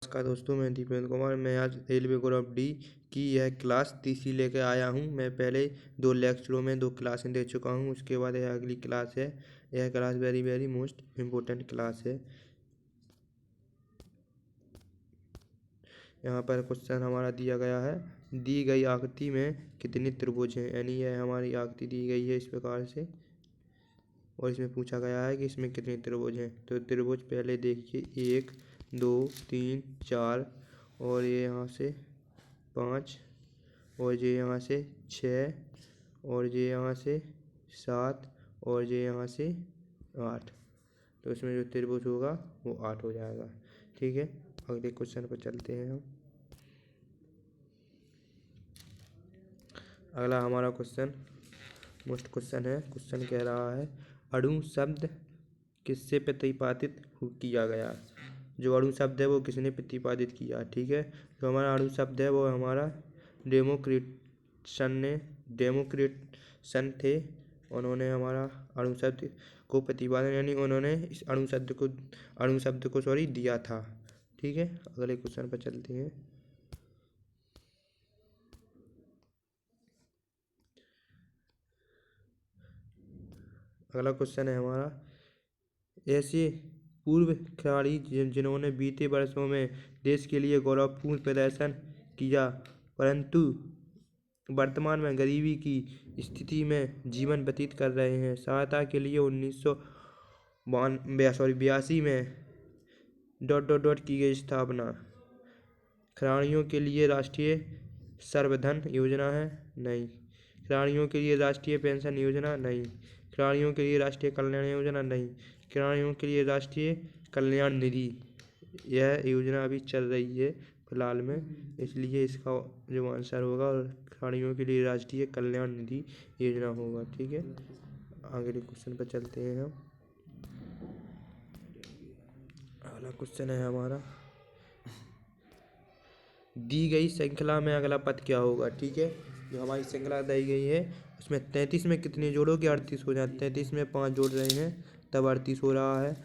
नमस्कार दोस्तों, मैं दीपेंद्र कुमार। मैं आज रेलवे ग्रुप डी की यह क्लास तीसरी लेकर आया हूं। मैं पहले 2 लेक्चरों में 2 क्लासें दे चुका हूं। उसके बाद यह अगली क्लास है। यह class very most important class है। यहाँ पर क्वेश्चन हमारा दिया गया है, दी गई आकृति में कितने त्रिभुज हैं। यानी यह हमारी आकृति दी गई है इस प्रकार से, और इसमें पूछा गया है कि इसमें कितने त्रिभुज हैं। तो त्रिभुज पहले देखिए, 1 2 3 4, और ये यहाँ से 5, और ये यहाँ से 6, और ये यहाँ से 7, और ये यहाँ से 8। तो इसमें जो त्रिभुज होगा वो 8 हो जाएगा। ठीक है, अगले क्वेश्चन पर चलते हैं हम। अगला हमारा क्वेश्चन मोस्ट क्वेश्चन है। क्वेश्चन कह रहा है, अणु शब्द किससे प्रतिपादित किया गया। जो अणु शब्द है वो किसने प्रतिपादित किया। ठीक है, जो हमारा अणु शब्द है वो हमारा डेमोक्रिटसन थे। उन्होंने हमारा अणु शब्द को प्रतिपादन, यानी उन्होंने इस अणु शब्द को दिया था। ठीक है, अगले क्वेश्चन पर चलते हैं। अगला क्वेश्चन है हमारा, ऐसे पूर्व खिलाड़ी जिन्होंने बीते वर्षों में देश के लिए गौरवपूर्ण प्रदर्शन किया परंतु वर्तमान में गरीबी की स्थिति में जीवन व्यतीत कर रहे हैं, सहायता के लिए 1982 में ... की गई स्थापना। खिलाड़ियों के लिए राष्ट्रीय सर्वधन योजना है, नहीं। खिलाड़ियों के लिए राष्ट्रीय पेंशन योजना, नहीं। खिलाड़ियों के लिए राष्ट्रीय कल्याण योजना, नहीं। खिलाड़ियों के लिए राष्ट्रीय कल्याण निधि, यह योजना अभी चल रही है फिलहाल में, इसलिए इसका जो आंसर होगा खिलाड़ियों के लिए राष्ट्रीय कल्याण निधि योजना होगा। ठीक है, अगले क्वेश्चन पर चलते हैं हम। अगला क्वेश्चन है हमारा, दी गई श्रृंखला में अगला पद क्या होगा। ठीक है, जो हमारी श्रृंखला दी गई है उसमें 33 में कितने जोड़ोगे, 38 हो जाते हैं। 33 में 5 जोड़ रहे हैं तब 38 हो रहा है,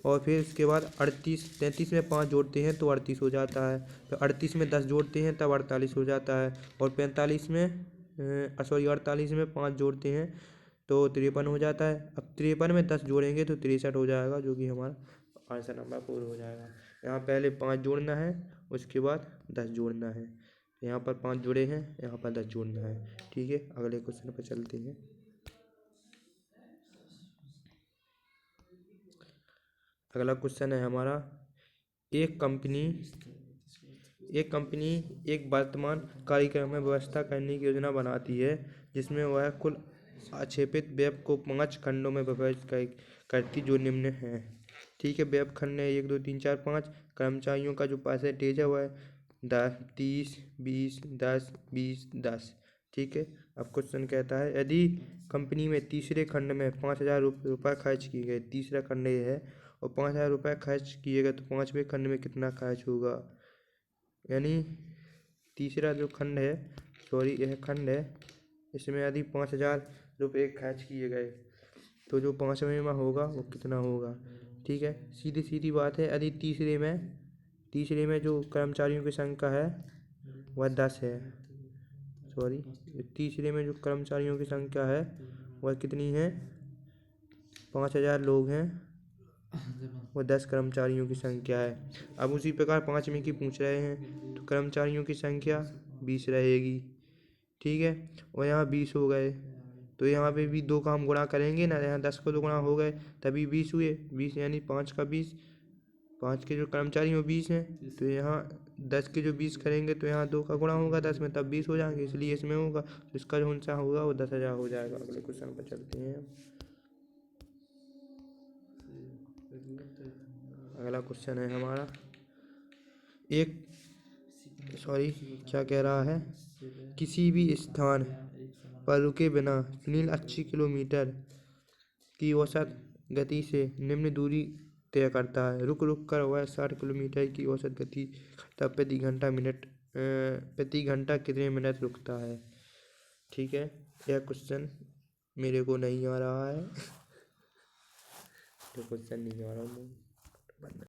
और फिर उसके बाद 33 में 5 जोड़ते हैं तो 38 हो जाता है। तो 38 में 10 जोड़ते हैं तब 48 हो जाता है, और 48 में 5 जोड़ते हैं तो 53 हो जाता है। अब 53 में 10 जोड़ेंगे तो 63 हो जाएगा, जो कि हमारा आंसर नंबर 4 हो जाएगा। यहाँ पहले 5 जोड़ना है, उसके बाद 10 जोड़ना है। यहाँ पर 5 जोड़े हैं, यहाँ पर 10 जोड़ना है। ठीक है, अगले क्वेश्चन पर चलते हैं। अगला क्वेश्चन है हमारा, एक कंपनी एक वर्तमान कार्यक्रम में व्यवस्था करने की योजना बनाती है जिसमें वह कुल आक्षेपित वेब को 5 खंडों में विभाजित करती, जो निम्न है। ठीक है, वेब खंड है 1 2 3 4 5। कर्मचारियों का जो परसेंटेज है वह 10 30 20 10 20 10। ठीक है, अब क्वेश्चन कहता है, यदि कंपनी में तीसरे खंड में 5,000 रुपये खर्च किए गए, तीसरा खंड ये है, और 5,000 रुपये खर्च किए गए तो 5वें खंड में कितना खर्च होगा। यानी तीसरा जो खंड है, यह खंड है, इसमें यदि 5,000 रुपये खर्च किए गए तो जो 5वें में होगा वो कितना होगा। ठीक है, सीधी सीधी बात है। यदि तीसरे में जो कर्मचारियों की संख्या है वह 10 है, तीसरे में जो कर्मचारियों की संख्या है वह कितनी है, 5,000 लोग हैं, वह 10 कर्मचारियों की संख्या है। अब उसी प्रकार 5वें की पूछ रहे हैं तो कर्मचारियों की संख्या 20 रहेगी। ठीक है, और यहाँ 20 हो गए तो यहाँ पे भी 2 का हम गुणा करेंगे ना, यहाँ 10 को 2 गुणा हो गए तभी 20 हुए। 20 यानी 5 का 20, 5 के जो कर्मचारी हैं 20 हैं, तो यहाँ 10 के जो 20 करेंगे तो यहाँ 2 का गुणा होगा 10 में, तब 20 हो जाएंगे, इसलिए इसमें होगा। तो इसका जो आंसर होगा वो 10,000 हो जाएगा। अगले क्वेश्चन पर चलते हैं। अगला क्वेश्चन है हमारा, क्या कह रहा है, किसी भी स्थान पर रुके बिना सुनील 80 किलोमीटर की औसत गति से निम्न दूरी तय करता है। रुक कर वह 60 किलोमीटर की औसत गति करता प्रति घंटा कितने मिनट रुकता है। ठीक है, यह क्वेश्चन मेरे को नहीं आ रहा है। तो क्वेश्चन नहीं आ रहा है।